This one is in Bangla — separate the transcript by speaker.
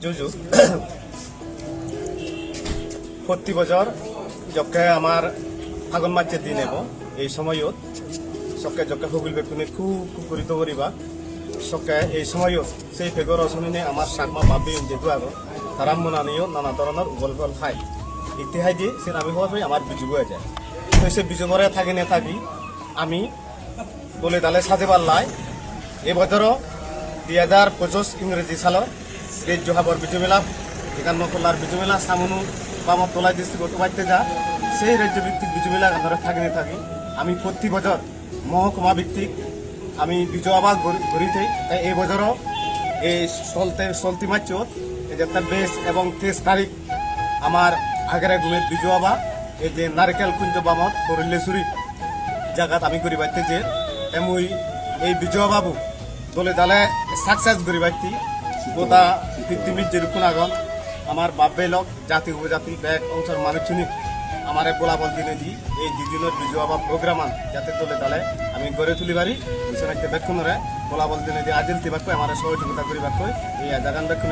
Speaker 1: জুজু প্রতি বছর যকে আমার ফাগুন মাসের দিন এব এই সময়ত সকে যকে হগুল বেকুনে খুব কুকুরিত করিবা সকে এই সময়ত সেই ফেগর অসমিনে আমার সাকমা ভাবি যেহেতু আগ তারা মনানিও নানা ধরনের উগল ফল খায় ইতিহাস দিয়ে সে আমি হওয়ার আমার বিজু হয়ে যায় তো সে বিজু করে থাকি না থাকি আমি বলে তালে সাজে পারলাই এবছরও 2025 ইংরেজি সালত দেশ জোহাবর বিজু মেলা এখান মকলার বিজু মেলা সামনু বামত তোলাই ডিস্ট্রিক্ট উপাইতে যা সেই রাজ্য ভিত্তিক বিজু মেলা ধরে থাকি না থাকি আমি প্রতি বছর মহকুমা ভিত্তিক আমি বিজু আবাদ ঘুরিতে তাই এই বছরও এই চলতি মাসত এই যে 22 এবং 23 তারিখ আমার আগের গুমের বিজু আবা এই যে নারকেল কুঞ্জ বামত হরিলেশ্বরী জায়গাত আমি করি বাইতে যে এমই এই বিজয় বাবু দলে দালে সাকসেস করি বাইতি গোটা পৃথিবীর যেরকম আগন আমার বাপ বেলক জাতি উপজাতি ব্যাগ অংশের মানুষজনী আমার গোলাবল দিনে দি এই দুদিনের বিজয় বাবা প্রোগ্রাম যাতে দলে দালে আমি গড়ে তুলি পারি মিশন একটা বেক্ষণরে গোলাবল দিনে দিয়ে আজিল দিবাক আমার সহযোগিতা করিবাক এই জাগান বেক্ষণ